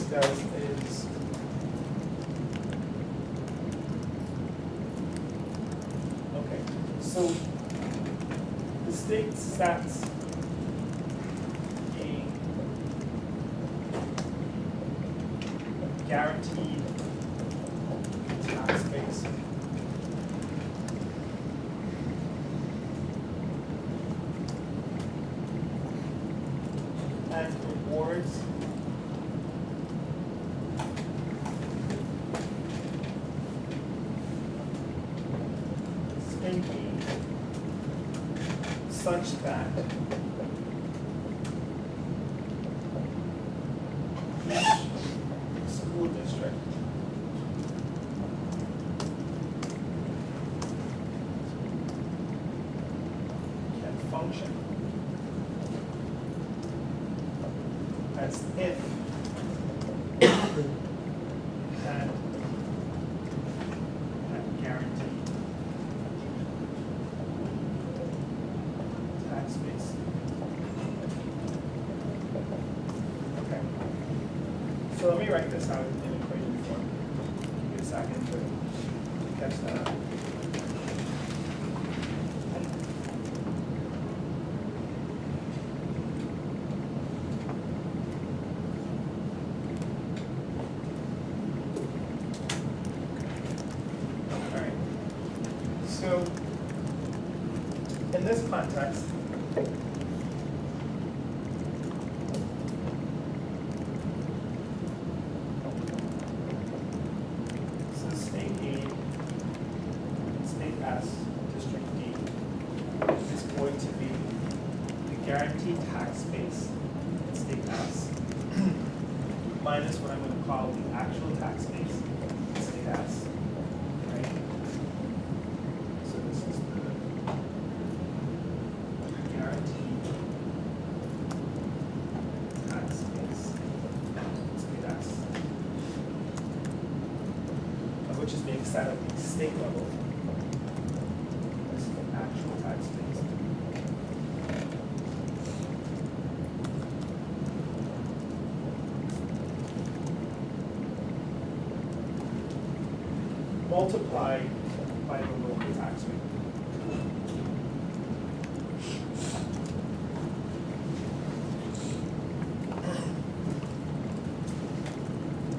this does is okay. So the state sets a guaranteed tax base. And rewards thinking such that each school district can function as if had guaranteed tax base. Okay. So let me write this out in equation form. Give me a second to catch that up. So, in this context, so state A, state S, district D is going to be the guaranteed tax base in state S minus what I'm going to call the actual tax base in state S. Which is being set at the state level. This is the actual tax base. Multiplied by the local tax rate.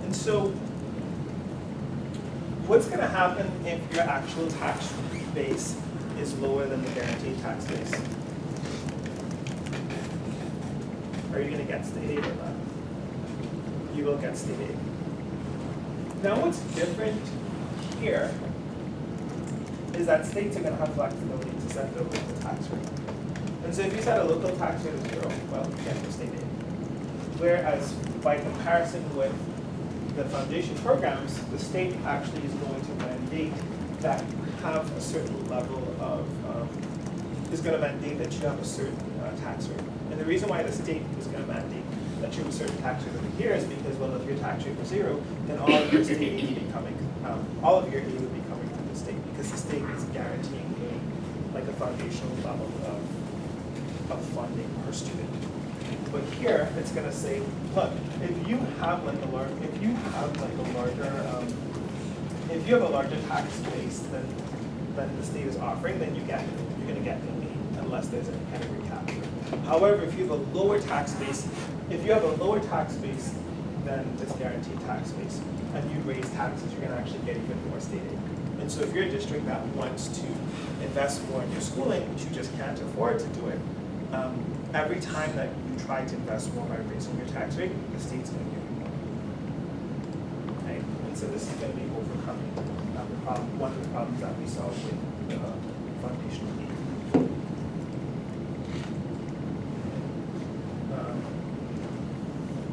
And so, what's going to happen if your actual tax base is lower than the guaranteed tax base? Are you going to get state aid or not? You will get state aid. Now what's different here is that states are going to have flexibility to set their local tax rate. And so if you set a local tax rate of 0, well, you get your state aid. Whereas by comparison with the foundation programs, the state actually is going to mandate that you have a certain level of, is going to mandate that you have a certain tax rate. And the reason why the state is going to mandate that you have a certain tax rate over here is because, well, if your tax rate was 0, then all of your state aid would be coming, all of your aid would be coming from the state, because the state is guaranteeing like a foundational level of funding per student. But here, it's going to say, look, if you have like a larger, if you have a larger tax base than the state is offering, then you're going to get no aid unless there's any kind of recapture. However, if you have a lower tax base, than this guaranteed tax base, and you raise taxes, you're going to actually get even more state aid. And so, if you're a district that wants to invest more in your schooling, but you just can't afford to do it, every time that you try to invest more by raising your tax rate, the state's going to give you more. Right? And so this is going to be overcoming the problem, one of the problems that we saw with foundational aid.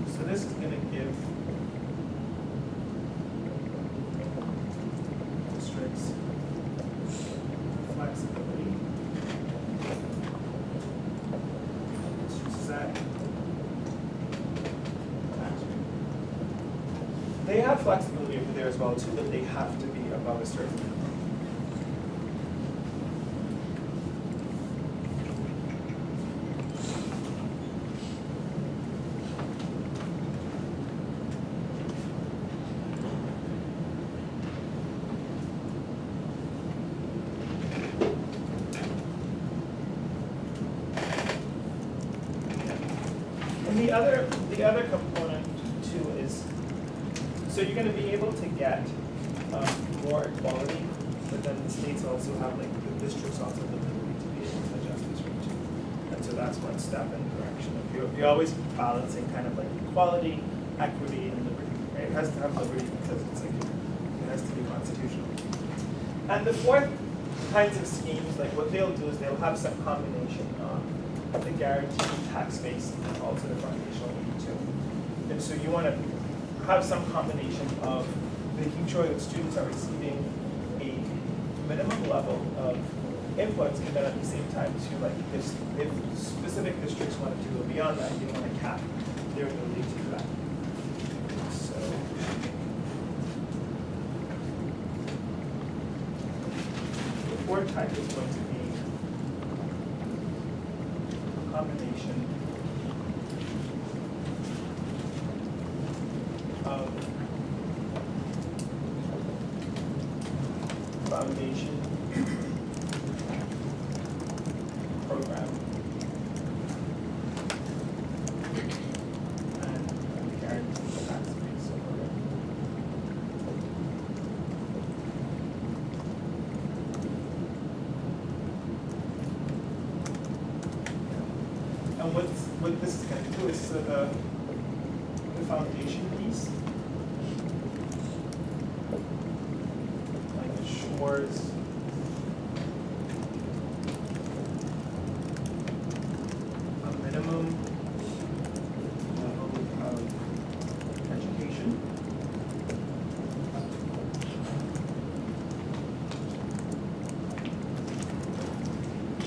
So this is going to give districts flexibility to set tax rate. They have flexibility over there as well too, but they have to be above a certain minimum. And the other component too is, so you're going to be able to get more equality, but then the states also have, like, the districts also have the ability to be able to adjust this rate too. And so that's one step in the direction of you're always balancing kind of like equality, equity, and liberty. Right? It has to have liberty because it's like it has to be constitutional. And the fourth kinds of schemes, like what they'll do is they'll have some combination of the guaranteed tax base and also the foundational aid too. And so you want to have some combination of making sure that students are receiving a minimum level of inputs, and then at the same time too, like if specific districts want to go beyond that, you want to cap their ability to do that. So the fourth type is going to be a combination of foundation program and guaranteed tax base program. And what this is going to do is the foundation piece, like assures a minimum level of education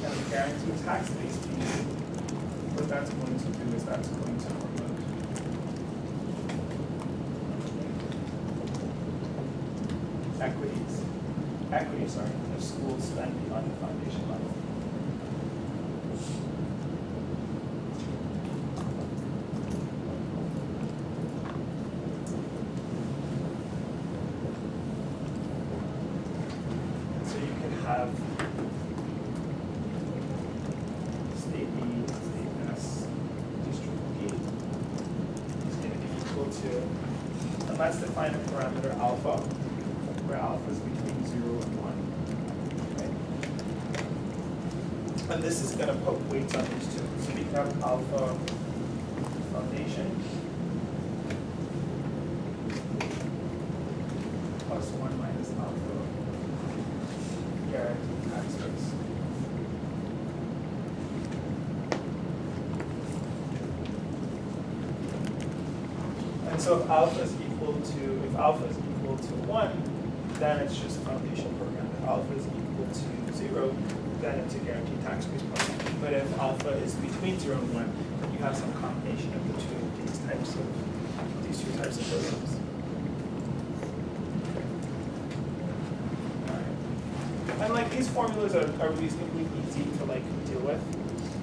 and the guaranteed tax base piece. What that's going to do is that's going to promote equity, if schools spend beyond the foundation level. So you can have state B, state S, district B is going to be equal to, and let's define a parameter alpha, where alpha is between 0 and 1. Right? And this is going to put weights on these two. So we can have alpha foundation plus 1 minus alpha guaranteed tax base. And so if alpha is equal to 1, then it's just a foundation program. If alpha is equal to 0, then it's a guaranteed tax base program. But if alpha is between 0 and 1, then you have some combination of these two types of programs. All right. And like these formulas are reasonably easy to like deal with.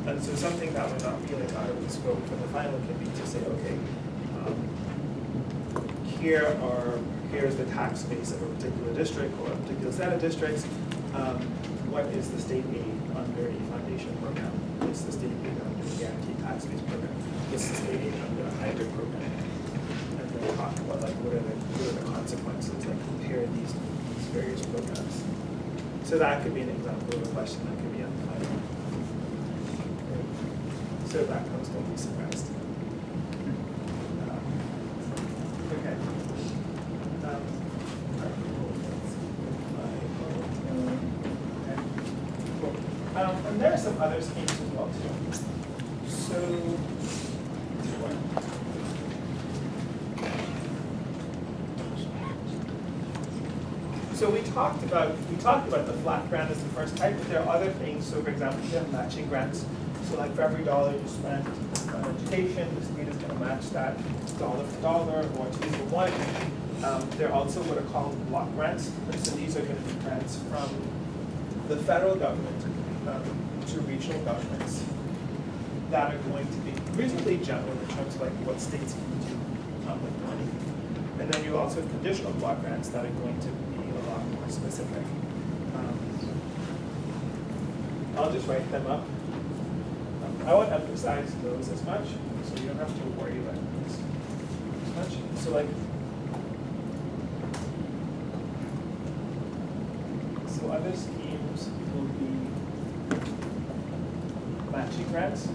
And so something that would not be like out of the scope for the final can be to say, okay, here's the tax base of a particular district or a particular set of districts. What is the state aid under a foundation program? What's the state aid under a guaranteed tax base program? What's the state aid under a hybrid program? And then talk about like what are the consequences, like compare these various programs. So that could be an example of a question that could be on the final. So if that comes, don't be surprised. Okay. And there are some other schemes as well too. So we talked about the flat grant as the first type, but there are other things. So for example, you have matching grants. So like for every dollar you spend on education, the state is going to match that dollar for dollar or 2 for 1. They're also what are called block grants. And so these are going to be grants from the federal government to regional governments that are going to be reasonably general in terms of like what states can do with money. And then you also have conditional block grants that are going to be a lot more specific. I'll just write them up. I won't emphasize those as much, so you don't have to worry about these as much. So like, so other schemes will be matching grants.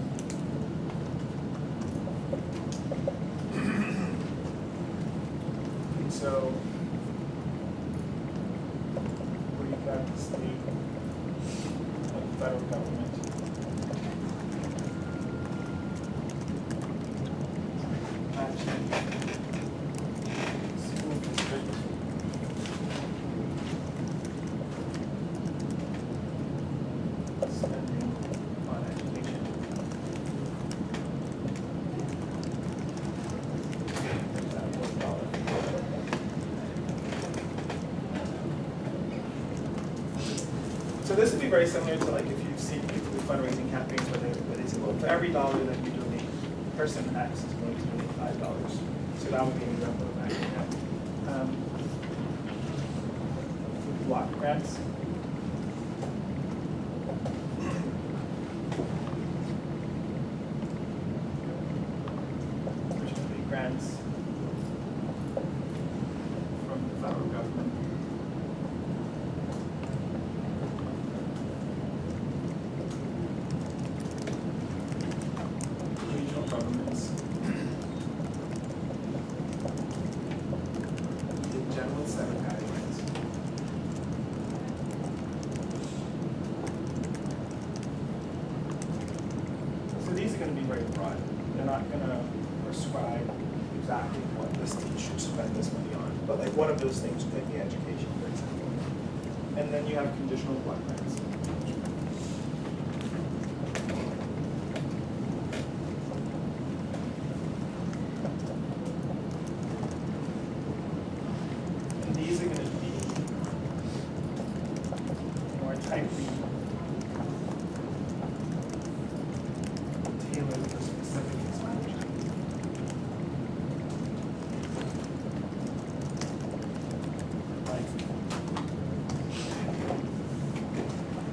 And so where you've got the state and federal government matching school district spending on education. That was dollar. So this would be very similar to like if you've seen people do fundraising campaigns where they say, well, for every dollar that you donate, person X is going to donate $5. So that would be an example of that. Block grants. Which would be grants from the federal government. Regional governments. In general set of guidelines. So these are going to be very broad. They're not going to prescribe exactly what this team should spend this money on. But like one of those things could be education, for example. And then you have conditional block grants. And these are going to be more tightly tailored for specific expenditure. Like,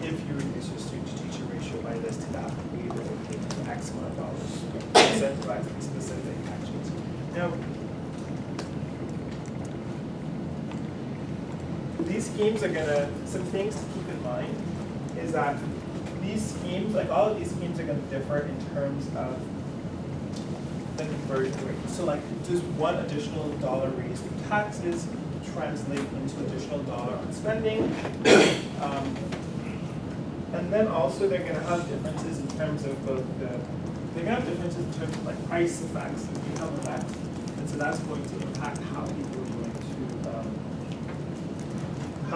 if you reduce your student-to-teacher ratio by this to that, we will pay you X amount of dollars to incentivize these specific actions. Now, these schemes are gonna, some things to keep in mind is that these schemes, like all of these schemes are gonna differ in terms of the conversion rate. So like, does one additional dollar raised through taxes translate into additional dollar on spending? And then also they're gonna have differences in terms of both they're gonna have differences in terms of like price effects and income effects. And so that's going to impact how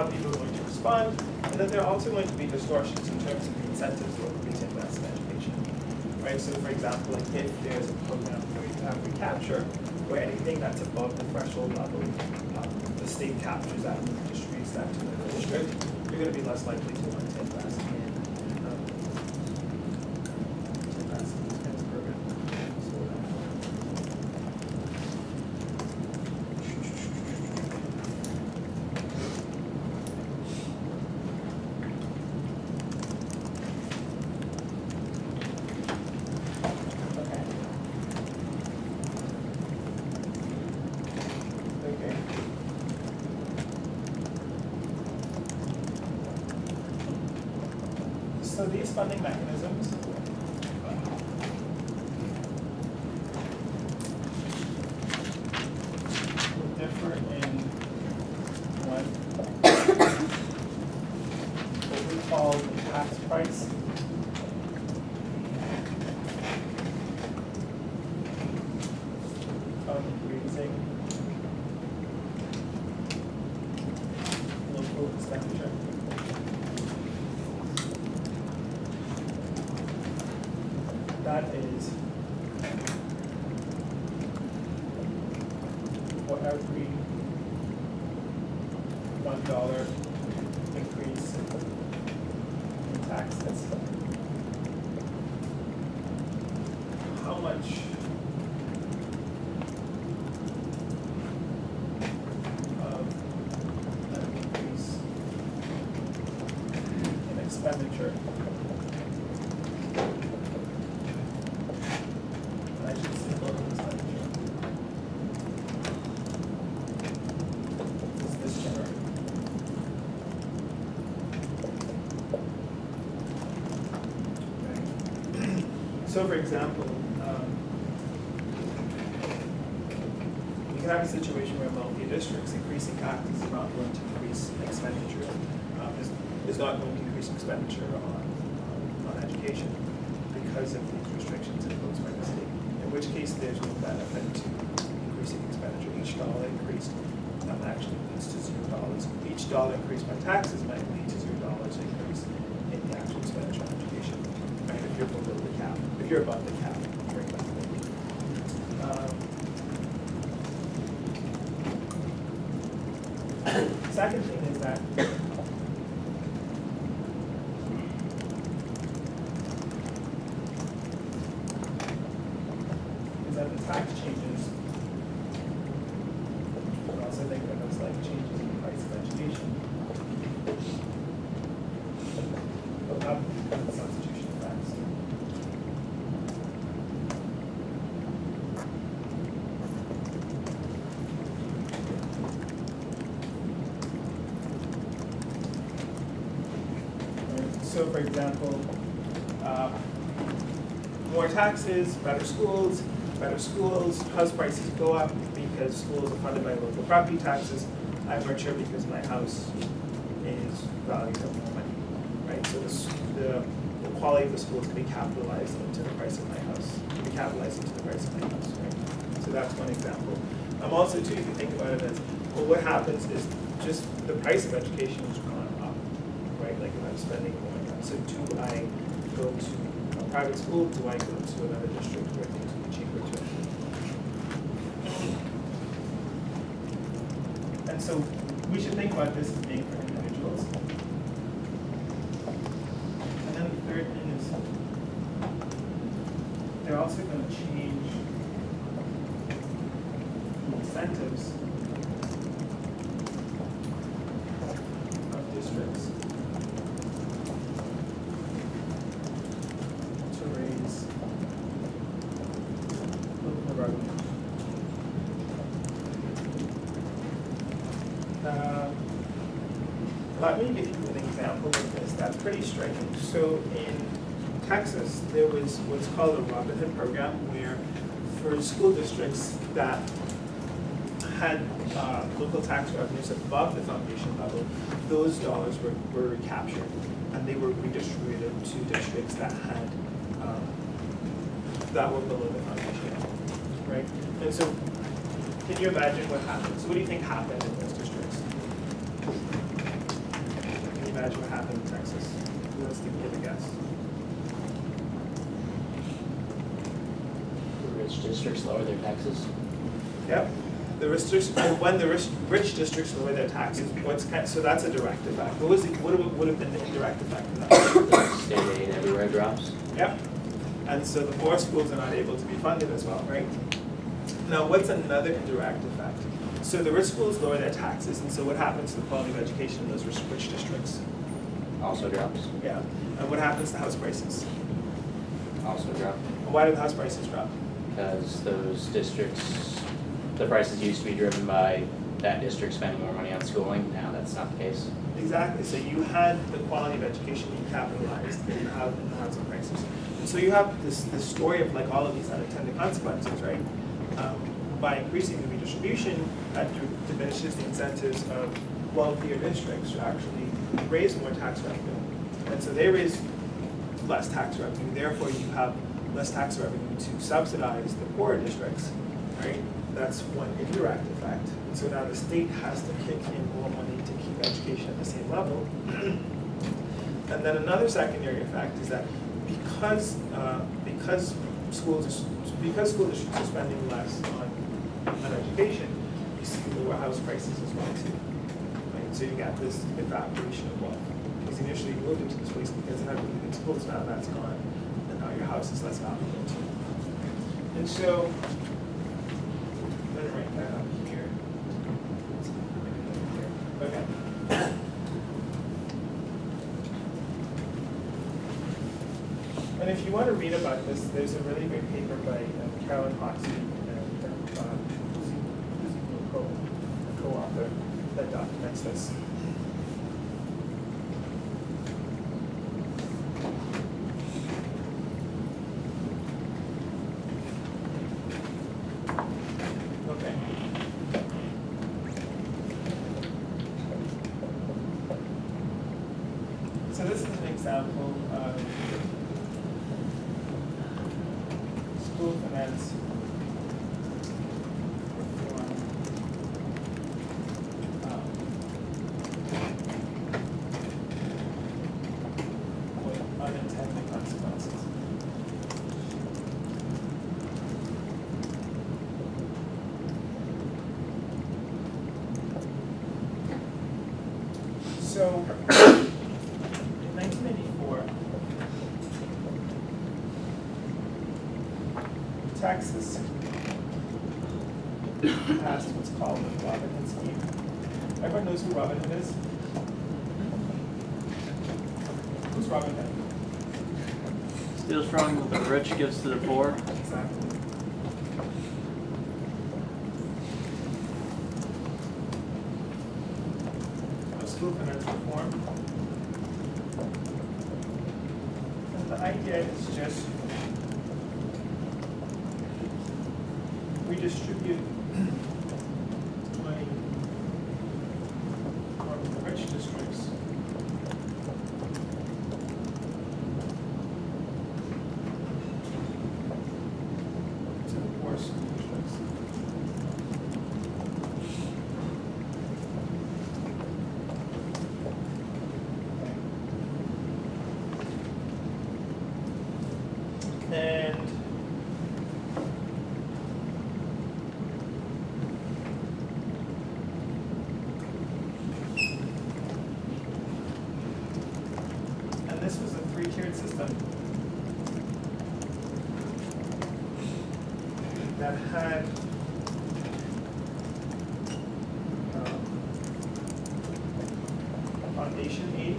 people are going to respond, and then there are also going to be distortions in terms of the incentives that will be to invest in education, right? So for example, like if there's a program where you have recapture, where anything that's above the threshold level, the state captures that and distributes that to the district, you're going to be less likely to want to invest in these kinds of programs. So these funding mechanisms will differ in one, what we call the tax price. Of raising local expenditure. That is for every $1 increase in taxes, how much of an increase in expenditure So for example, you can have a situation where multi-districts increasing taxes is not going to increase expenditure, is not going to increase expenditure on education because of these restrictions imposed by the state, in which case there's no benefit to increasing expenditure. Each dollar increased actually leads to $0. Each dollar increased by taxes might lead to $0 increase in the actual expenditure on education, right? If you're below the cap, if you're above the cap, for example. Second thing is that the tax changes. I also think that those like changes in the price of education. But not because of the substitution effects. So for example, more taxes, better schools, house prices go up because schools are funded by local property taxes. I'm richer because my house is valued at more money, right? So the quality of the schools can be capitalized into the price of my house, right? So that's one example. Also too, if you think about it as, well, what happens is just the price of education has gone up, right? Like if I'm spending more, so do I go to a private school? Do I go to another district where things will be cheaper to? And so we should think about this as being for individuals. And then the third thing is they're also going to change the incentives of districts to raise local revenue. Let me give you an example of this that's pretty striking. So in Texas, there was what's called a Robin Hood program where for school districts that had local tax revenues above the foundation level, those dollars were recaptured and they were redistributed to districts that had that were below the foundation level, right? And so can you imagine what happened? So what do you think happened in those districts? Can you imagine what happened in Texas? Who wants to give a guess? The rich districts lower their taxes. Yep. The rich when the rich districts lower their taxes, so that's a direct effect. What would have been the indirect effect of that? State aid everywhere drops. Yep. And so the poor schools are not able to be funded as well, right? Now, what's another indirect effect? So the rich schools lower their taxes, and so what happens to the quality of education in those rich districts? Also drops. Yeah. And what happens to house prices? Also drop. And why do the house prices drop? Because those districts, the prices used to be driven by that district spending more money on schooling. Now that's not the case. Exactly. So you had the quality of education being capitalized in the housing prices. And so you have this story of like all of these unintended consequences, right? By increasing the redistribution, that diminishes the incentives of wealthier districts to actually raise more tax revenue. And so they raise less tax revenue. Therefore, you have less tax revenue to subsidize the poorer districts, right? That's one indirect effect. And so now the state has to kick in more money to keep education at the same level. And then another secondary effect is that because school districts are spending less on education, you see lower house prices as well too. Right? So you get this evaporation of wealth. Because initially you moved into this place because it had really good schools, now that's gone, and now your house is less valuable too. And so, let me write that up here. Okay. And if you want to read about this, there's a really great paper by Carolyn Hoxie and a co-author that documents this. school finance reform. With unintended consequences. So, in 1994, Texas passed what's called the Robin Hood scheme. Everyone knows who Robin Hood is? Who's Robin Hood? Steals from the rich, gives to the poor. Exactly. School finance reform. And the idea is just redistribute money from the rich districts to the poor school districts. And this was a three-tiered system that had foundation aid,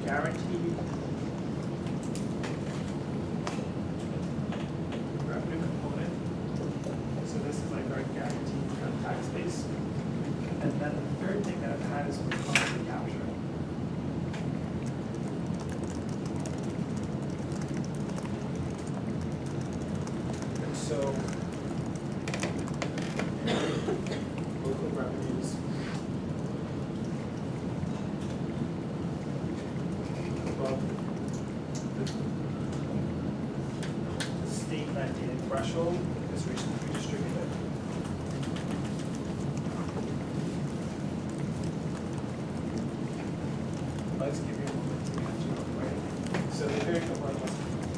guaranteed revenue component. So this is like our guaranteed tax base. And then the third thing that I've had is what's called the capture. And so local revenues above the state mandated threshold is redistributed. Let's give you a moment to catch up, right? So the third component was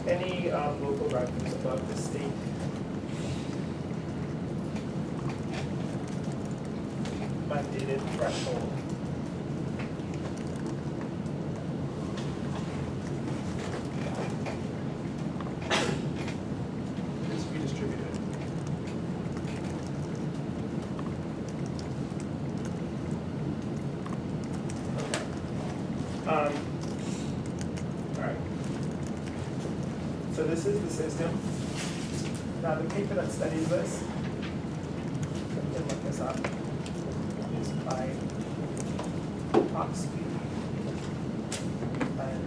any local revenues above the state mandated threshold is redistributed. Okay. All right. So this is the system. Now the paper that studies this, you can look this up, is by Oxby and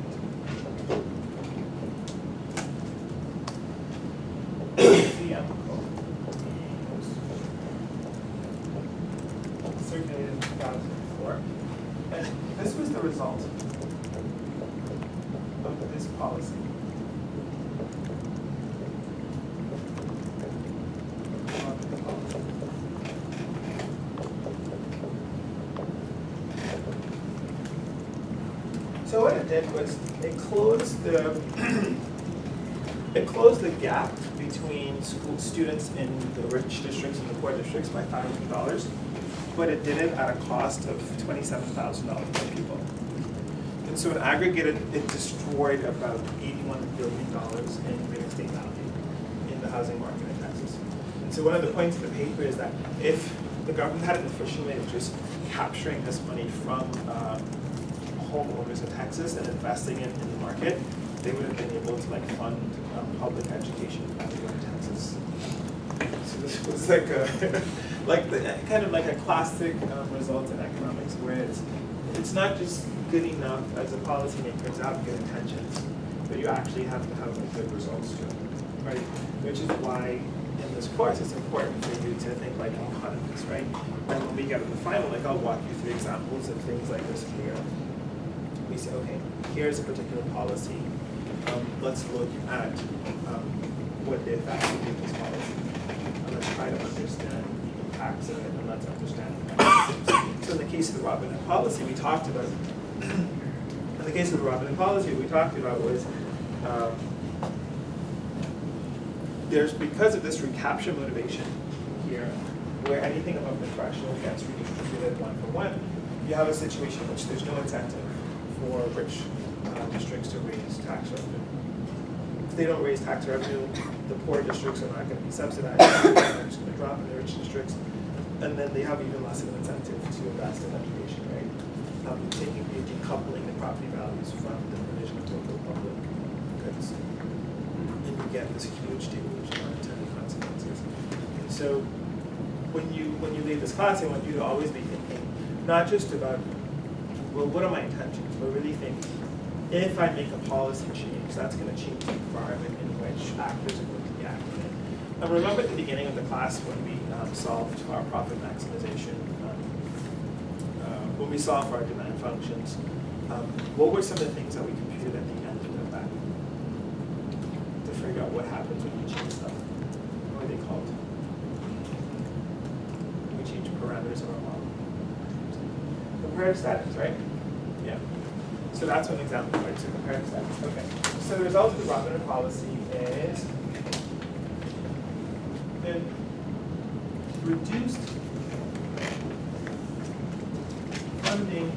CM circulated in 2004. And this was the result of this policy. So what it did was it closed the gap between school students in the rich districts and the poor districts by $500, but it did it at a cost of $27,000 per people. And so in aggregate, it destroyed about $81 billion in real estate value in the housing market in Texas. And so one of the points of the paper is that if the government had an efficient way of just capturing this money from homeowners in Texas and investing it in the market, they would have been able to like fund public education everywhere in Texas. So this was like a kind of like a classic result in economics, where it's not just good enough as a policymaker to have good intentions. but you actually have to have like, good results to it, right? Which is why in this course it's important for you to think like economists, right? And when we get to the final, like I'll walk you through examples of things like this here. We say, okay, here's a particular policy. Let's look at what the effects of this policy. And let's try to understand the impacts of it, and let's understand the mechanisms. So in the case of the Robin Hood policy, we talked about, in the case of the Robin Hood policy, what we talked about was, there's, because of this recapture motivation here, where anything above the threshold gets redistributed 1-for-1, you have a situation in which there's no incentive for rich districts to raise tax revenue. If they don't raise tax revenue, the poor districts are not going to be subsidized. They're just going to drop in the rich districts, and then they have even less of an incentive to invest in education, right? Decoupling the property values from the provision of local public goods, and you get this huge deluge of unintended consequences. And so, when you leave this class, I want you to always be thinking not just about, well, what are my intentions, but really think, if I make a policy change, that's going to change the environment in which actors are going to be acting in. And remember at the beginning of the class when we solved our profit maximization, when we solved our demand functions, what were some of the things that we computed at the end of that to figure out what happens when you change stuff? What are they called? We change parameters of our model. Comparative statics, right? Yeah. So that's one example, right? So comparative statics. Okay. So the result of the Robin Hood policy is it reduced funding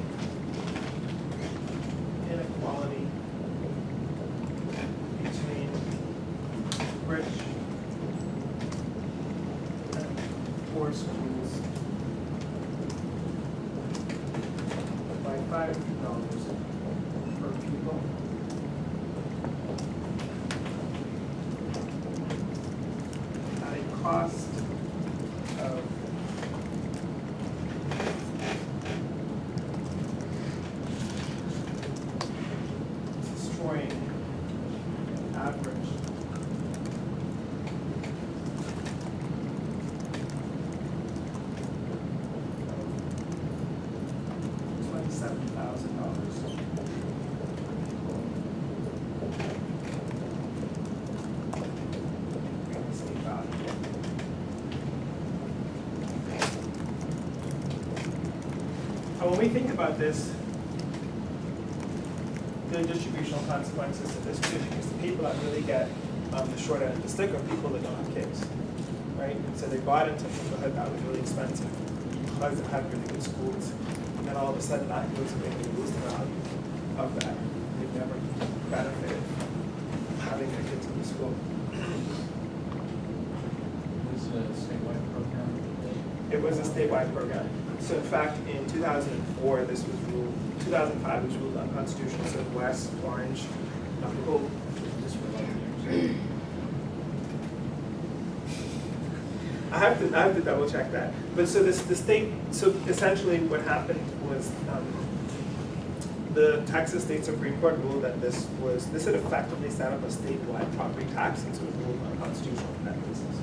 inequality between rich and poor schools by $5 per pupil. At a cost of destroying an average $27,000. And when we think about this, the distributional consequences of this too, because the people that really get the short end of the stick are people that don't have kids, right? And so they bought into neighborhood that was really expensive because it had really good schools, and then all of a sudden that goes away and they lose the value of that. They've never benefited from having their kids in the school. Was it a statewide program? It was a statewide program. So in fact, in 2004, this was ruled, 2005 was ruled unconstitutional, so West, Orange, Nicole, just for 11 years. I have to double check that. But so the state, so essentially what happened was the Texas State Supreme Court ruled that this had effectively set up a statewide property tax, and so it was ruled unconstitutional for that basis.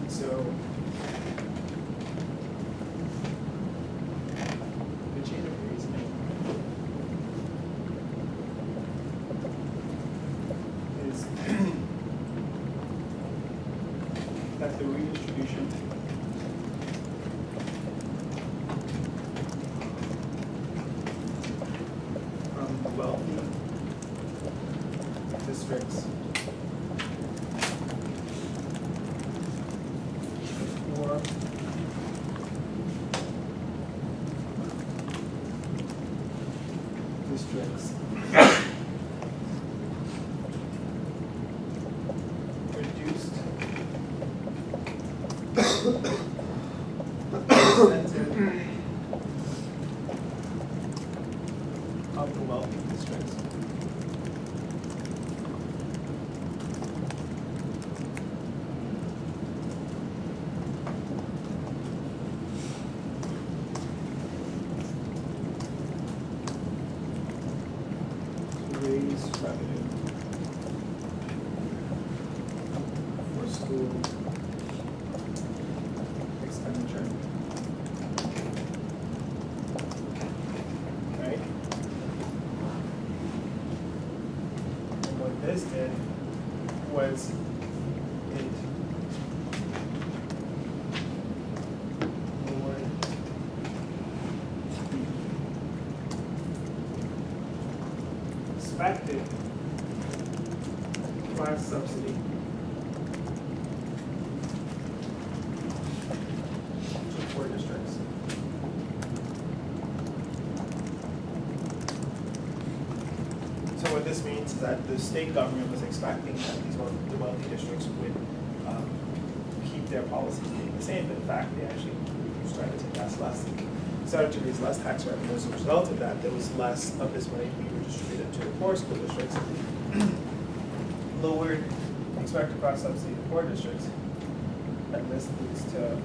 So the chain of reasoning is that the redistribution from wealthy districts districts reduced incentive of the wealthy districts. To raise revenue for school expenditure. Right? And what this did was it lowered the expected class subsidy to poor districts. So what this means is that the state government was expecting that the wealthy districts would keep their policies being the same, but in fact, they actually started to invest less. Started to raise less tax revenue. As a result of that, there was less of this money being redistributed to the poor school districts. Lowered expected cross subsidy to poor districts, and this leads to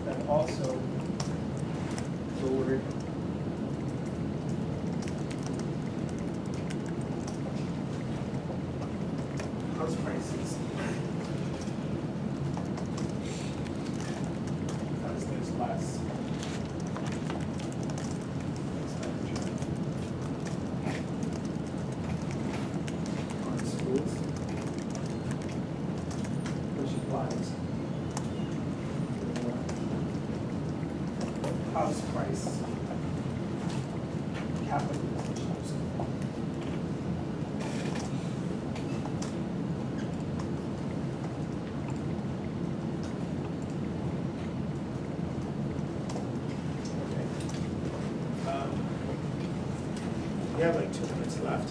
and also lowered house prices because there's less expenditure on schools, which applies to house price capitalization of school. Okay. We have like 2 minutes left.